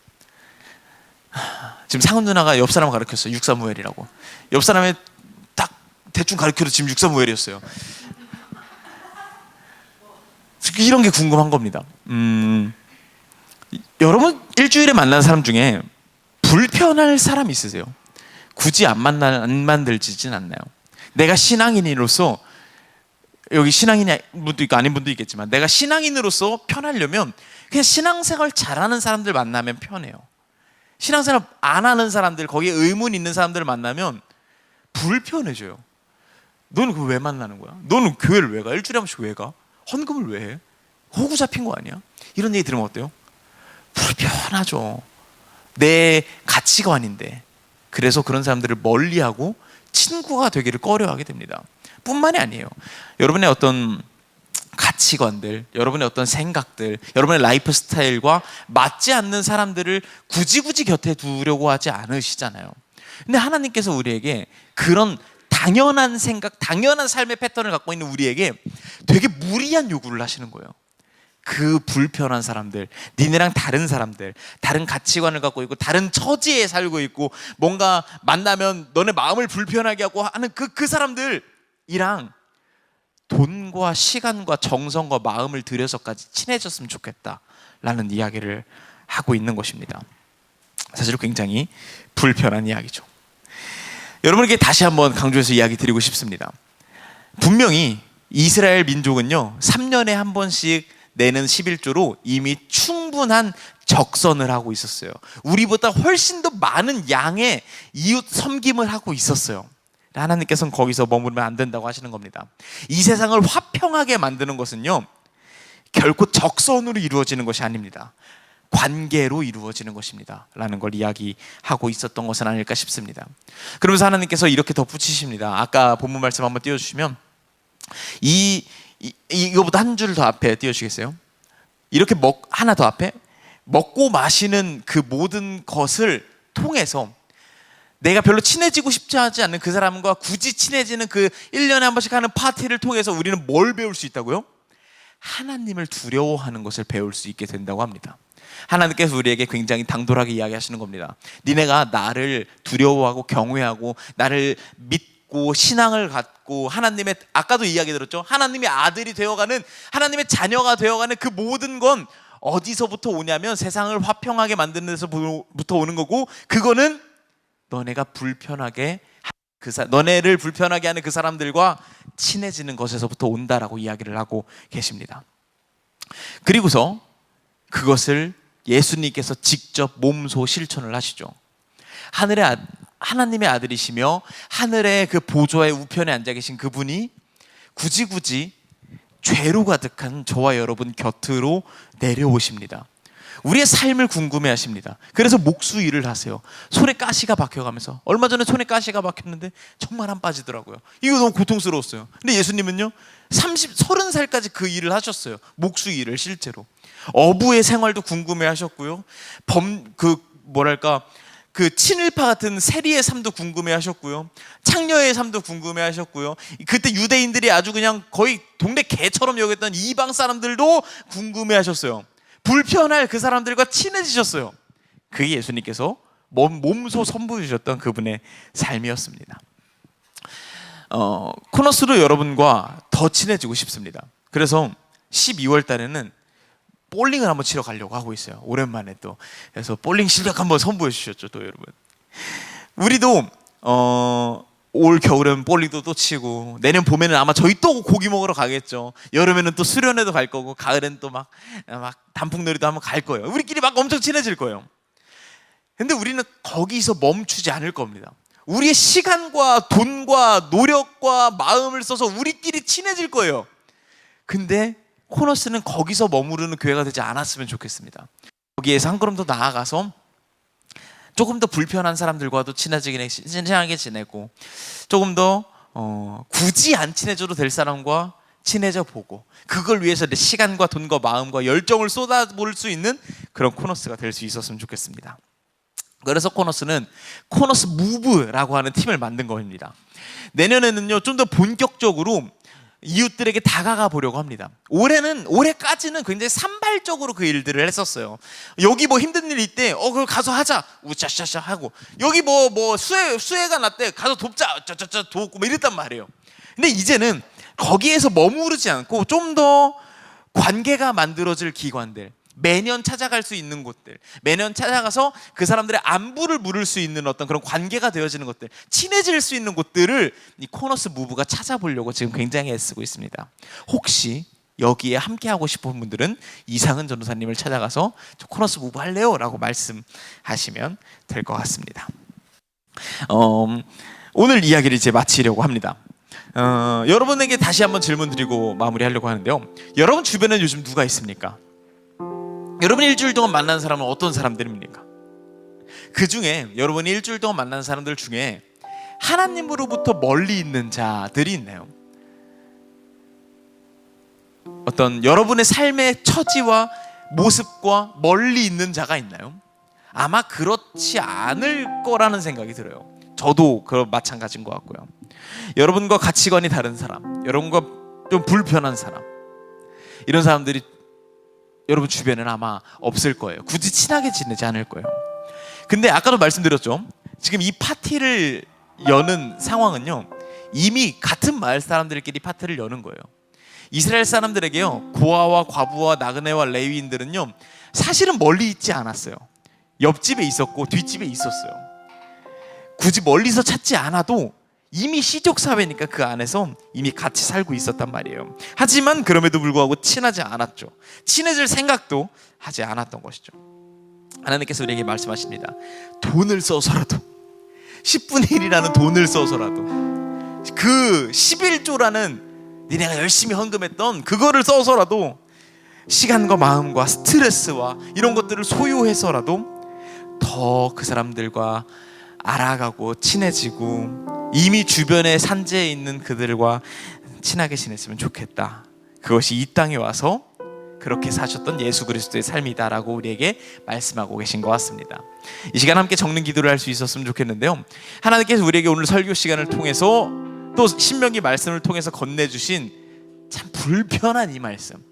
지금 상은 누나가 옆 사람 가르쳤어요. 육사무엘이라고. 옆 사람이 딱 대충 가르쳐도 지금 육사무엘이었어요. 이런 게 궁금한 겁니다. 여러분 일주일에 만나는 사람 중에 불편할 사람 있으세요? 굳이 안 만들지진 않나요? 내가 신앙인으로서, 여기 신앙인인 분도 있고 아닌 분도 있겠지만, 내가 신앙인으로서 편하려면 그냥 신앙생활 잘하는 사람들 만나면 편해요. 신앙생활 안 하는 사람들, 거기에 의문 있는 사람들을 만나면 불편해져요. 너는 그거 왜 만나는 거야? 너는 교회를 왜 가? 일주일에 한 번씩 왜 가? 헌금을 왜 해? 호구 잡힌 거 아니야? 이런 얘기 들으면 어때요? 불편하죠. 내 가치관인데. 그래서 그런 사람들을 멀리하고 친구가 되기를 꺼려하게 됩니다. 뿐만이 아니에요. 여러분의 어떤 가치관들, 여러분의 어떤 생각들, 여러분의 라이프 스타일과 맞지 않는 사람들을 굳이 곁에 두려고 하지 않으시잖아요. 근데 하나님께서 우리에게 그런 당연한 생각, 당연한 삶의 패턴을 갖고 있는 우리에게 되게 무리한 요구를 하시는 거예요. 그 불편한 사람들, 니네랑 다른 사람들, 다른 가치관을 갖고 있고 다른 처지에 살고 있고 뭔가 만나면 너네 마음을 불편하게 하고 하는 그 사람들이랑 돈과 시간과 정성과 마음을 들여서까지 친해졌으면 좋겠다라는 이야기를 하고 있는 것입니다. 사실 굉장히 불편한 이야기죠. 여러분에게 다시 한번 강조해서 이야기 드리고 싶습니다. 분명히 이스라엘 민족은요, 3년에 한 번씩 내는 11조로 이미 충분한 적선을 하고 있었어요. 우리보다 훨씬 더 많은 양의 이웃 섬김을 하고 있었어요. 하나님께서는 거기서 머무르면 안 된다고 하시는 겁니다. 이 세상을 화평하게 만드는 것은요, 결코 적선으로 이루어지는 것이 아닙니다. 관계로 이루어지는 것입니다 라는 걸 이야기하고 있었던 것은 아닐까 싶습니다. 그러면서 하나님께서 이렇게 덧붙이십니다. 아까 본문 말씀 한번 띄워주시면, 이거보다 한 줄 더 앞에 띄워주시겠어요? 이렇게 하나 더 앞에, 먹고 마시는 그 모든 것을 통해서 내가 별로 친해지고 싶지 하지 않는 그 사람과 굳이 친해지는 그 1년에 한 번씩 하는 파티를 통해서 우리는 뭘 배울 수 있다고요? 하나님을 두려워하는 것을 배울 수 있게 된다고 합니다. 하나님께서 우리에게 굉장히 당돌하게 이야기하시는 겁니다. 니네가 나를 두려워하고 경외하고 나를 믿고 신앙을 갖고 하나님의, 아까도 이야기 들었죠? 하나님의 아들이 되어가는, 하나님의 자녀가 되어가는 그 모든 건 어디서부터 오냐면 세상을 화평하게 만드는 데서부터 오는 거고, 그거는 너네가 너네를 불편하게 하는 그 사람들과 친해지는 것에서부터 온다라고 이야기를 하고 계십니다. 그리고서 그것을 예수님께서 직접 몸소 실천을 하시죠. 하나님의 아들이시며 하늘의 그 보좌의 우편에 앉아 계신 그분이 굳이 죄로 가득한 저와 여러분 곁으로 내려오십니다. 우리의 삶을 궁금해 하십니다. 그래서 목수 일을 하세요. 손에 가시가 박혀가면서, 얼마 전에 손에 가시가 박혔는데 정말 안 빠지더라고요. 이거 너무 고통스러웠어요. 근데 예수님은요 30살까지 그 일을 하셨어요. 목수 일을 실제로. 어부의 생활도 궁금해 하셨고요. 그 친일파 같은 세리의 삶도 궁금해 하셨고요. 창녀의 삶도 궁금해 하셨고요. 그때 유대인들이 아주 그냥 거의 동네 개처럼 여겼던 이방 사람들도 궁금해 하셨어요. 불편할 그 사람들과 친해지셨어요. 그게 예수님께서 몸소 선보여 주셨던 그분의 삶이었습니다. 코너스로 여러분과 더 친해지고 싶습니다. 그래서 12월 달에는 볼링을 한번 치러 가려고 하고 있어요. 오랜만에 또. 그래서 볼링 실력 한번 선보여 주셨죠, 또 여러분. 우리도 올 겨울엔 볼링도 또 치고, 내년 봄에는 아마 저희 또 고기 먹으러 가겠죠. 여름에는 또 수련회도 갈 거고, 가을엔 또 막 단풍놀이도 한번 갈 거예요. 우리끼리 막 엄청 친해질 거예요. 근데 우리는 거기서 멈추지 않을 겁니다. 우리의 시간과 돈과 노력과 마음을 써서 우리끼리 친해질 거예요. 근데 코너스는 거기서 머무르는 교회가 되지 않았으면 좋겠습니다. 거기에서 한 걸음 더 나아가서 조금 더 불편한 사람들과도 친하게 지내고, 조금 더 굳이 안 친해져도 될 사람과 친해져 보고, 그걸 위해서 내 시간과 돈과 마음과 열정을 쏟아부을 수 있는 그런 코너스가 될 수 있었으면 좋겠습니다. 그래서 코너스는 코너스 무브라고 하는 팀을 만든 겁니다. 내년에는요 좀 더 본격적으로 이웃들에게 다가가 보려고 합니다. 올해까지는 굉장히 산발적으로 그 일들을 했었어요. 여기 뭐 힘든 일 있대, 그걸 가서 하자, 우짜짜짜 하고, 여기 수해가 났대, 가서 돕자, 짜짜짜 돕고 뭐 이랬단 말이에요. 근데 이제는 거기에서 머무르지 않고 좀 더 관계가 만들어질 기관들, 매년 찾아갈 수 있는 곳들, 매년 찾아가서 그 사람들의 안부를 물을 수 있는 어떤 그런 관계가 되어지는 것들, 친해질 수 있는 곳들을 이 코너스 무브가 찾아보려고 지금 굉장히 애쓰고 있습니다. 혹시 여기에 함께하고 싶은 분들은 이상은 전도사님을 찾아가서 저 코너스 무브 할래요? 라고 말씀하시면 될 것 같습니다. 오늘 이야기를 이제 마치려고 합니다. 여러분에게 다시 한번 질문 드리고 마무리하려고 하는데요. 여러분 주변에 요즘 누가 있습니까? 여러분이 일주일 동안 만난 사람은 어떤 사람들입니까? 그 중에 여러분이 일주일 동안 만난 사람들 중에 하나님으로부터 멀리 있는 자들이 있나요? 어떤 여러분의 삶의 처지와 모습과 멀리 있는 자가 있나요? 아마 그렇지 않을 거라는 생각이 들어요. 저도 마찬가지인 것 같고요. 여러분과 가치관이 다른 사람, 여러분과 좀 불편한 사람, 이런 사람들이 여러분 주변에는 아마 없을 거예요. 굳이 친하게 지내지 않을 거예요. 근데 아까도 말씀드렸죠. 지금 이 파티를 여는 상황은요, 이미 같은 마을 사람들끼리 파티를 여는 거예요. 이스라엘 사람들에게요, 고아와 과부와 나그네와 레위인들은요 사실은 멀리 있지 않았어요. 옆집에 있었고 뒷집에 있었어요. 굳이 멀리서 찾지 않아도 이미 시족 사회니까 그 안에서 이미 같이 살고 있었단 말이에요. 하지만 그럼에도 불구하고 친하지 않았죠. 친해질 생각도 하지 않았던 것이죠. 하나님께서 우리에게 말씀하십니다. 돈을 써서라도, 10분의 1이라는 돈을 써서라도, 그 11조라는 니네가 열심히 헌금했던 그거를 써서라도, 시간과 마음과 스트레스와 이런 것들을 소요해서라도 더 그 사람들과 알아가고 친해지고 이미 주변에 산재에 있는 그들과 친하게 지냈으면 좋겠다. 그것이 이 땅에 와서 그렇게 사셨던 예수 그리스도의 삶이다라고 우리에게 말씀하고 계신 것 같습니다. 이 시간 함께 적는 기도를 할 수 있었으면 좋겠는데요. 하나님께서 우리에게 오늘 설교 시간을 통해서 또 신명기 말씀을 통해서 건네주신 참 불편한 이 말씀,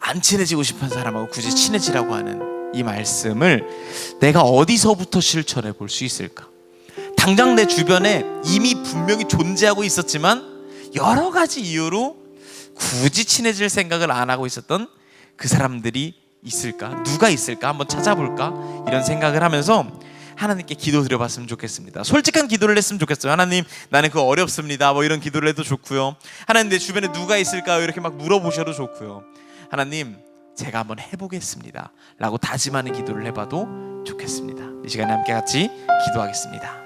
안 친해지고 싶은 사람하고 굳이 친해지라고 하는 이 말씀을 내가 어디서부터 실천해 볼 수 있을까? 당장 내 주변에 이미 분명히 존재하고 있었지만 여러 가지 이유로 굳이 친해질 생각을 안 하고 있었던 그 사람들이 있을까? 누가 있을까? 한번 찾아볼까? 이런 생각을 하면서 하나님께 기도 드려봤으면 좋겠습니다. 솔직한 기도를 했으면 좋겠어요. 하나님, 나는 그거 어렵습니다. 뭐 이런 기도를 해도 좋고요. 하나님, 내 주변에 누가 있을까요? 이렇게 막 물어보셔도 좋고요. 하나님, 제가 한번 해보겠습니다 라고 다짐하는 기도를 해봐도 좋겠습니다. 이 시간에 함께 같이 기도하겠습니다.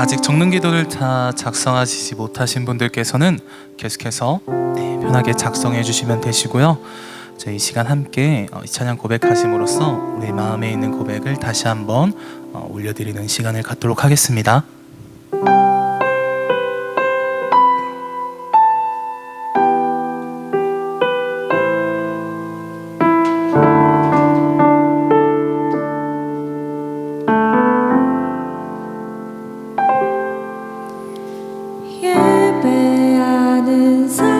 아직 적는 기도를 다 작성하시지 못하신 분들께서는 계속해서 편하게 작성해 주시면 되시고요. 저희 이 시간 함께 이 찬양 고백하심으로써 우리 마음에 있는 고백을 다시 한번 올려드리는 시간을 갖도록 하겠습니다. 예배하는 사람들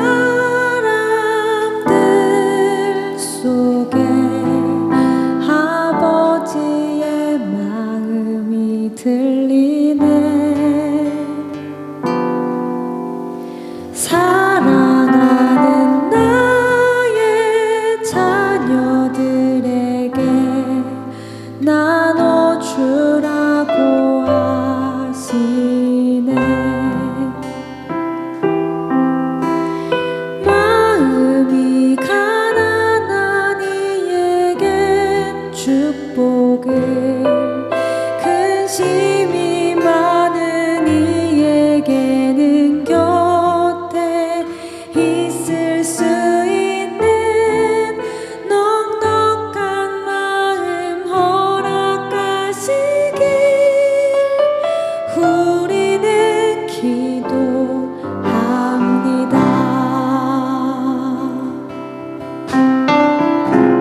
속에 아버지의 마음이 들리네. 사랑하는 나의 자녀들에게 나눠주라고 하시네. 마음이 가난한 이에겐 축복을, 근심이 많은 이에게는 곁에 있을 수 있는 넉넉한 마음 허락하시길 우리는 기도합니다.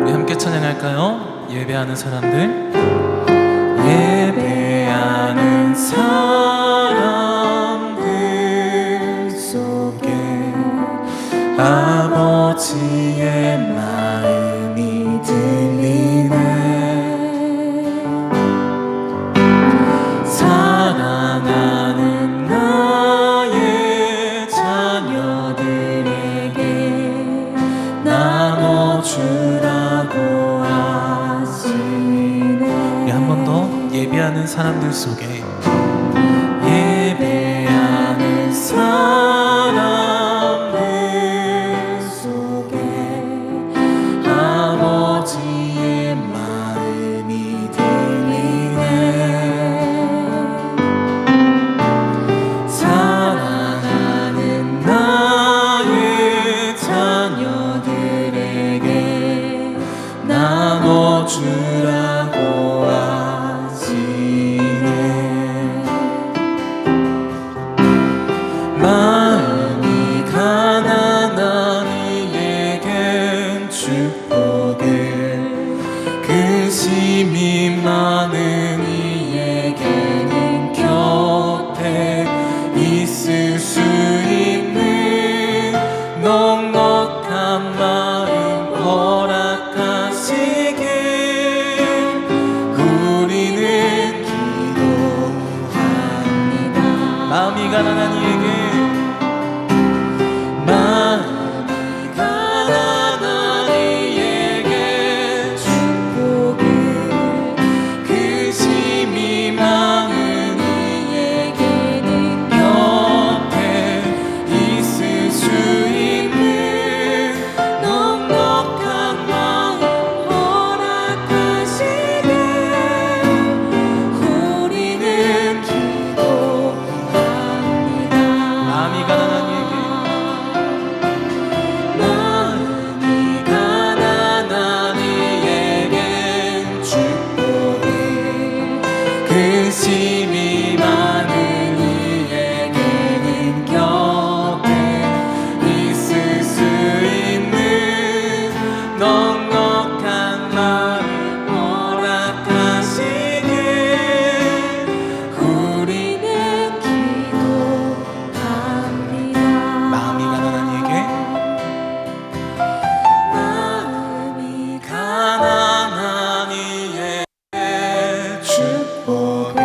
우리 함께 찬양할까요? 예배하는 사람들, 예배하는 사람들 속에 아버지의 마음이 들리네. 사랑하는 나의 자녀들에게 나눠주라고 하시네. 우리 한 번 더 예배하는 사람들 속에, 예배하는 사람들 속에 아버지의 마음이 들리네. 사랑하는 나의 자녀들에게 나눠주라고 하시네. 마음이 가난한 이에겐 축복을, 근심이 많은 이에게는 곁에 있을 수 있는 넉넉한 마음 허락하시길 우리는 기도합니다. 마음이 가난한 이에게, 마음이 가난한 이에게 축복을, 근심이 많은 이에게는 곁에 있을 수 있는 넉넉한 마음 허락하시길 우리는 기도합니다. 마음이 가난한 이에게, 마음이 가난한 이에겐 축복을, 근심이 많은 이에게는 곁에 있을 수 있는 넉넉한 마음 허락하시길 우리는 기도합니다. 마음이 가난한 이에게, 마음이 가난한 이에게 축복을,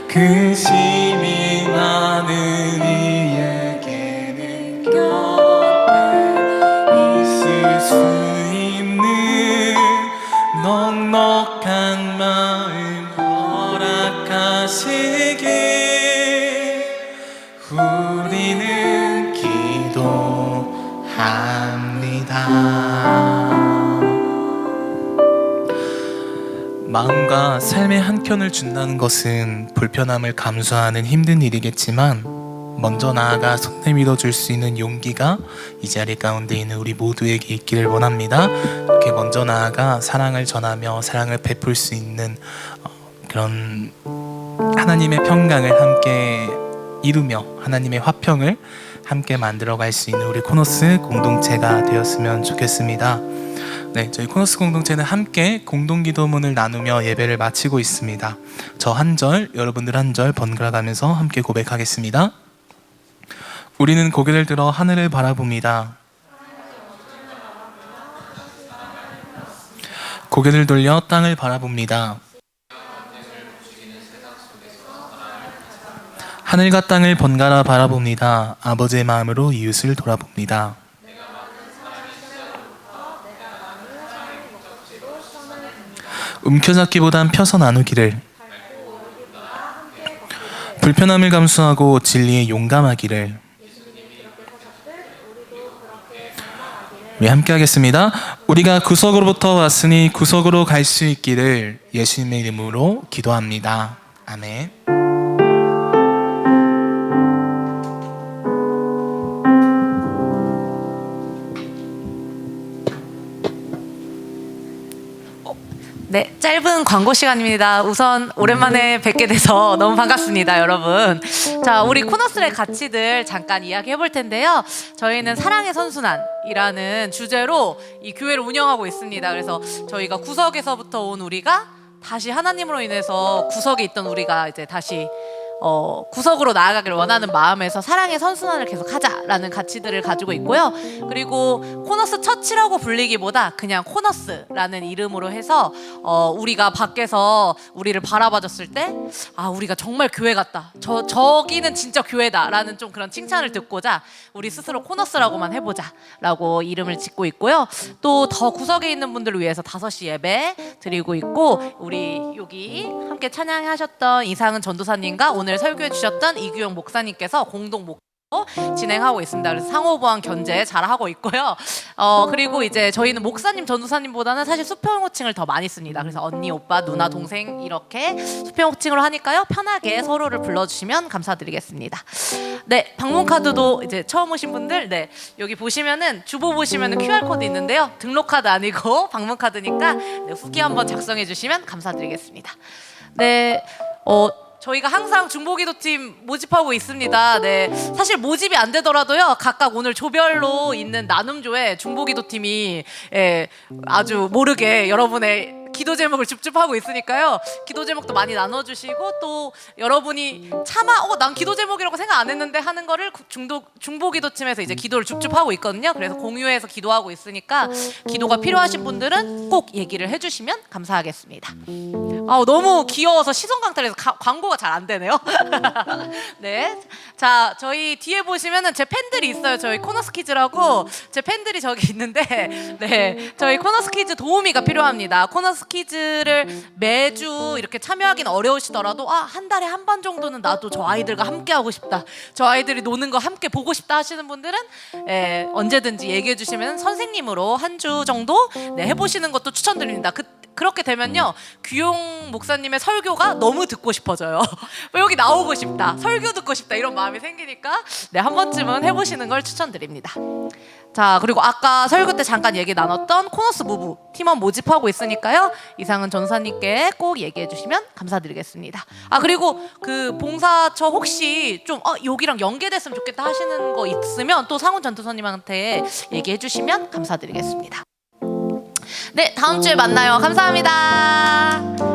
근심이 많은 이에게는 곁에 있을 수 있는 넉넉한 마음 허락하시길 우리는 기도합니다. 마음과 삶의 한 편을 준다는 것은 불편함을 감수하는 힘든 일이겠지만 먼저 나아가 손 내밀어 줄 수 있는 용기가 이 자리 가운데 있는 우리 모두에게 있기를 원합니다. 이렇게 먼저 나아가 사랑을 전하며 사랑을 베풀 수 있는 그런 하나님의 평강을 함께 이루며 하나님의 화평을 함께 만들어갈 수 있는 우리 코너스 공동체가 되었으면 좋겠습니다. 네, 저희 코너스 공동체는 함께 공동기도문을 나누며 예배를 마치고 있습니다. 저 한 절, 여러분들 한 절 번갈아 가면서 함께 고백하겠습니다. 우리는 고개를 들어 하늘을 바라봅니다. 고개를 돌려 땅을 바라봅니다. 하늘과 땅을 번갈아 바라봅니다. 아버지의 마음으로 이웃을 돌아봅니다. 움켜잡기보단 펴서 나누기를, 불편함을 감수하고 진리에 용감하기를. 우리 함께 하겠습니다. 우리가 구석으로부터 왔으니 구석으로 갈 수 있기를 예수님의 이름으로 기도합니다. 아멘. 네, 짧은 광고 시간입니다. 우선 오랜만에 뵙게 돼서 너무 반갑습니다, 여러분. 자, 우리 코너스의 가치들 잠깐 이야기해 볼 텐데요. 저희는 사랑의 선순환이라는 주제로 이 교회를 운영하고 있습니다. 그래서 저희가 구석에서부터 온 우리가 다시 하나님으로 인해서 구석에 있던 우리가 이제 다시 구석으로 나아가기를 원하는 마음에서 사랑의 선순환을 계속 하자라는 가치들을 가지고 있고요. 그리고 코너스 처치라고 불리기보다 그냥 코너스라는 이름으로 해서 우리가 밖에서 우리를 바라봐줬을 때 아, 우리가 정말 교회 같다, 저기는 진짜 교회다라는 좀 그런 칭찬을 듣고자 우리 스스로 코너스라고만 해보자 라고 이름을 짓고 있고요. 또 더 구석에 있는 분들을 위해서 5시 예배 드리고 있고, 우리 여기 함께 찬양하셨던 이상은 전도사님과 오늘 설교해 주셨던 이규영 목사님께서 공동 목회로 진행하고 있습니다. 그래서 상호보완 견제 잘 하고 있고요. 그리고 이제 저희는 목사님, 전도사님보다는 사실 수평 호칭을 더 많이 씁니다. 그래서 언니, 오빠, 누나, 동생 이렇게 수평 호칭으로 하니까요. 편하게 서로를 불러주시면 감사드리겠습니다. 네, 방문 카드도 이제 처음 오신 분들, 네, 여기 보시면은 주보 보시면은 QR 코드 있는데요. 등록 카드 아니고 방문 카드니까 네, 후기 한번 작성해 주시면 감사드리겠습니다. 네, 저희가 항상 중보기도팀 모집하고 있습니다. 네, 사실 모집이 안 되더라도요, 각각 오늘 조별로 있는 나눔조에 중보기도팀이 아주 모르게 여러분의 기도 제목을 줍줍하고 있으니까요. 기도 제목도 많이 나눠주시고, 또 여러분이 차마 난 기도 제목이라고 생각 안 했는데 하는 거를 중보기도팀에서 이제 기도를 줍줍하고 있거든요. 그래서 공유해서 기도하고 있으니까 기도가 필요하신 분들은 꼭 얘기를 해주시면 감사하겠습니다. 너무 귀여워서 시선 강탈해서 광고가 잘 안 되네요. 네, 자, 저희 뒤에 보시면은 제 팬들이 있어요. 저희 코너스키즈라고 제 팬들이 저기 있는데, 네, 저희 코너스키즈 도우미가 필요합니다. 코너스키즈를 매주 이렇게 참여하기는 어려우시더라도 한 달에 한 번 정도는 나도 저 아이들과 함께 하고 싶다, 저 아이들이 노는 거 함께 보고 싶다 하시는 분들은 언제든지 얘기해 주시면 선생님으로 한 주 정도 해보시는 것도 추천드립니다. 그렇게 되면요, 규용 목사님의 설교가 너무 듣고 싶어져요. 여기 나오고 싶다, 설교 듣고 싶다, 이런 마음이 생기니까 네, 한 번쯤은 해보시는 걸 추천드립니다. 자, 그리고 아까 설교 때 잠깐 얘기 나눴던 코너스 무브 팀원 모집하고 있으니까요, 이상은 전사님께 꼭 얘기해 주시면 감사드리겠습니다. 그리고 그 봉사처 혹시 좀 여기랑 연계됐으면 좋겠다 하시는 거 있으면 또 상훈 전도사님한테 얘기해 주시면 감사드리겠습니다. 네, 다음 주에 만나요. 감사합니다.